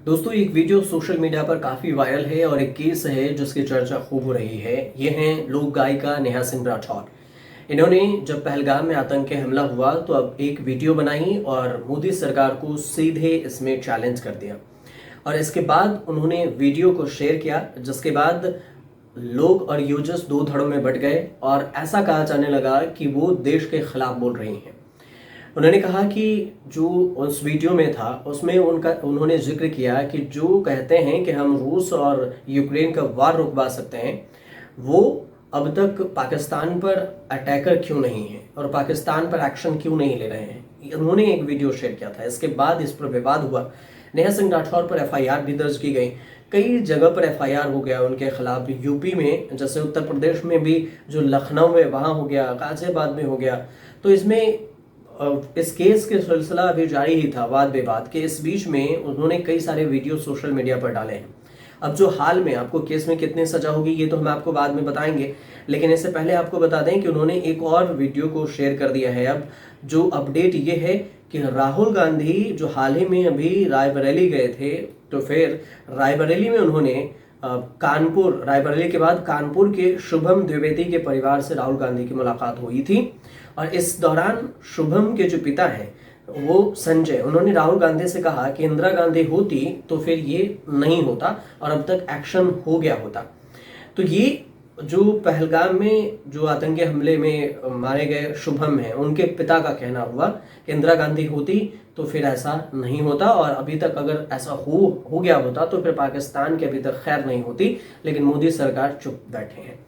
दोस्तों एक video social media पर काफ़ी वायरल है और एक केस है जिसकी चर्चा खूब हो रही है। ये हैं लोक गायिका नेहा सिंह राठौर। इन्होंने जब पहलगाम में आतंकी हमला हुआ तो अब एक वीडियो बनाई और मोदी सरकार को सीधे इसमें चैलेंज कर दिया और इसके बाद उन्होंने वीडियो को शेयर किया, जिसके बाद लोग और यूजर्स दो धड़ों में बट गए और ऐसा कहा जाने लगा कि वो देश के खिलाफ बोल रही हैं। उन्होंने कहा कि जो उस वीडियो में था उसमें उन्होंने जिक्र किया कि जो कहते हैं कि हम रूस और यूक्रेन का वार रुकवा सकते हैं, वो अब तक पाकिस्तान पर अटैकर क्यों नहीं है और पाकिस्तान पर एक्शन क्यों नहीं ले रहे हैं। उन्होंने एक वीडियो शेयर किया था। इसके बाद इस पर विवाद हुआ। नेहा सिंह राठौर पर एफआईआर भी दर्ज की गई। कई जगह पर एफआईआर हो गया उनके खिलाफ। यूपी में, जैसे उत्तर प्रदेश में भी, जो लखनऊ में वहाँ हो गया, गाजियाबाद में हो गया। तो इसमें इस केस के सिलसिला अभी जारी ही था, वाद विवाद के। इस बीच में उन्होंने कई सारे वीडियो सोशल मीडिया पर डाले हैं। अब जो हाल में आपको केस में कितनी सजा होगी ये तो हम आपको बाद में बताएंगे, लेकिन इससे पहले आपको बता दें कि उन्होंने एक और वीडियो को शेयर कर दिया है। अब जो अपडेट ये है कि राहुल गांधी जो हाल ही में अभी रायबरेली गए थे, तो फिर रायबरेली में उन्होंने रायबरेली के बाद कानपुर के शुभम द्विवेदी के परिवार से राहुल गांधी की मुलाकात हुई थी और इस दौरान शुभम के जो पिता हैं वो संजय, उन्होंने राहुल गांधी से कहा कि इंदिरा गांधी होती तो फिर ये नहीं होता और अब तक एक्शन हो गया होता। तो ये जो पहलगाम में जो आतंकी हमले में मारे गए शुभम हैं, उनके पिता का कहना हुआ कि इंदिरा गांधी होती तो फिर ऐसा नहीं होता और अभी तक अगर ऐसा हो गया होता तो फिर पाकिस्तान की अभी तक खैर नहीं होती, लेकिन मोदी सरकार चुप बैठे हैं।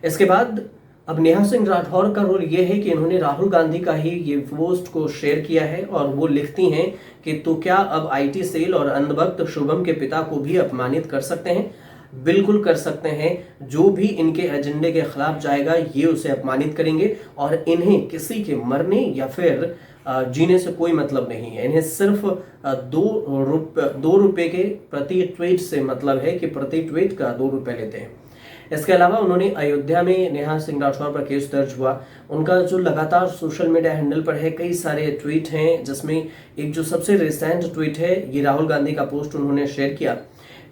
इसके बाद अब नेहा सिंह राठौर का रोल ये है कि इन्होंने राहुल गांधी का ही ये पोस्ट को शेयर किया है और वो लिखती हैं कि तो क्या अब आईटी सेल और अंधभक्त शुभम के पिता को भी अपमानित कर सकते हैं? बिल्कुल कर सकते हैं। जो भी इनके एजेंडे के खिलाफ जाएगा ये उसे अपमानित करेंगे और इन्हें किसी के मरने या फिर जीने से कोई मतलब नहीं है। इन्हें सिर्फ दो रुपए के प्रति ट्वीट से मतलब है कि प्रति ट्वीट का 2 रुपए लेते हैं। इसके अलावा उन्होंने अयोध्या में नेहा सिंह राठौर पर केस दर्ज हुआ। उनका जो लगातार सोशल मीडिया हैंडल पर है, कई सारे ट्वीट हैं, जिसमें एक जो सबसे रिसेंट ट्वीट है ये राहुल गांधी का पोस्ट उन्होंने शेयर किया।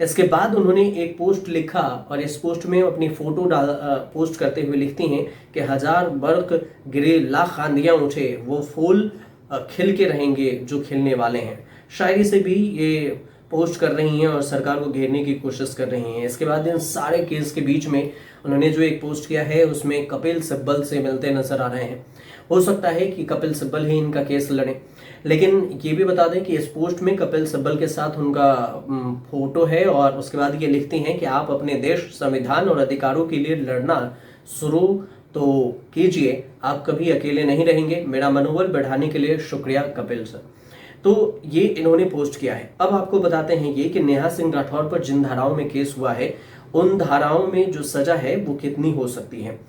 इसके बाद उन्होंने एक पोस्ट लिखा और इस पोस्ट में अपनी फोटो पोस्ट करते हुए लिखती हैं कि 1000 बर्क गिरे लाख आंधियां उठे, वो फूल खिल के रहेंगे जो खिलने वाले हैं। शायरी से भी ये पोस्ट कर रही हैं और सरकार को घेरने की कोशिश कर रही हैं। इसके बाद इन सारे केस के बीच में उन्होंने जो एक पोस्ट किया है उसमें कपिल सिब्बल से मिलते नजर आ रहे हैं। हो सकता है कि कपिल सिब्बल ही इनका केस लड़े, लेकिन ये भी बता दें कि इस पोस्ट में कपिल सिब्बल के साथ उनका फोटो है और उसके बाद ये लिखती हैं कि आप अपने देश, संविधान और अधिकारों के लिए लड़ना शुरू तो कीजिए, आप कभी अकेले नहीं रहेंगे। मेरा मनोबल बढ़ाने के लिए शुक्रिया कपिल सर। तो ये इन्होंने पोस्ट किया है। अब आपको बताते हैं ये कि नेहा सिंह राठौर पर जिन धाराओं में केस हुआ है उन धाराओं में जो सजा है वो कितनी हो सकती है।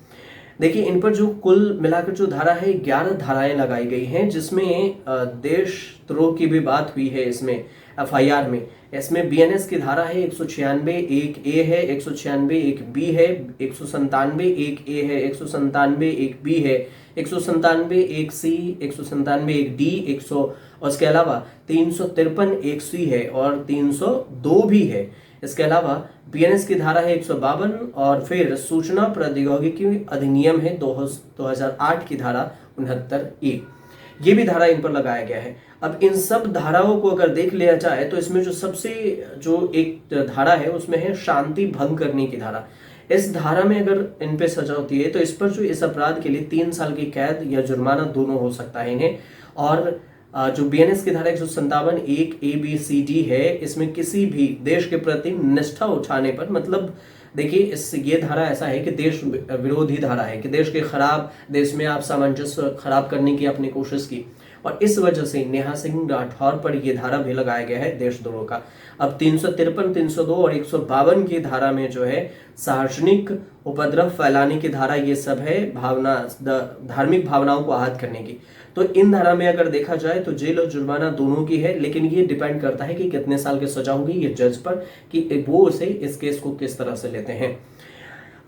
देखिए, इन पर जो कुल मिलाकर जो धारा है 11 धाराएं लगाई गई हैं, जिसमें देशद्रोह की भी बात हुई है इसमें एफआईआर में। इसमें बीएनएस की धारा है 196 एक ए है, 196 एक बी है, 197 एक ए है, 197 एक बी है, 197 एक सी, 197 एक डी, 100 और इसके अलावा 353 एक सी है और 302 भी है। इसके अलावा बीएनएस की धारा है 152 और फिर सूचना प्रौद्योगिकी अधिनियम है 2008 की धारा 69 ये भी धारा इन पर लगाया गया है। अब इन सब धाराओं को अगर देख लिया जाए तो इसमें जो सबसे जो एक धारा है उसमें है शांति भंग करने की धारा। इस धारा में अगर इन पे सजा होती है तो इस पर जो इस अपराध के लिए 3 साल की कैद या जुर्माना दोनों हो सकता है इन्हें। और जो बीएनएस की धारा 157 एक ए बी सी डी है, इसमें किसी भी देश के प्रति निष्ठा उठाने पर, मतलब देखिए ये धारा ऐसा है कि देश विरोधी धारा है कि देश में आप सामंजस्य खराब करने की आपने कोशिश की और इस वजह से नेहा सिंह राठौर पर यह धारा भी लगाया गया है देशद्रोह का। अब 353, 302 और 152 की धारा में जो है सार्वजनिक उपद्रव फैलाने की धारा, ये सब है धार्मिक भावनाओं को आहत करने की। तो इन धारा में अगर देखा जाए तो जेल और जुर्माना दोनों की है, लेकिन ये डिपेंड करता है कि कितने साल की सजा होगी ये जज पर कि वो उसे इस केस को किस तरह से लेते हैं।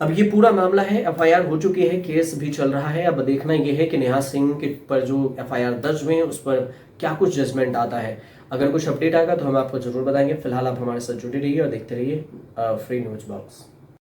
अब ये पूरा मामला है, एफआईआर हो चुकी है, केस भी चल रहा है। अब देखना ये है कि नेहा सिंह के पर जो एफआईआर दर्ज हुए हैं उस पर क्या कुछ जजमेंट आता है अगर कुछ अपडेट आएगा तो हम आपको ज़रूर बताएंगे। फिलहाल आप हमारे साथ जुड़े रहिए और देखते रहिए फ्री न्यूज़ बॉक्स।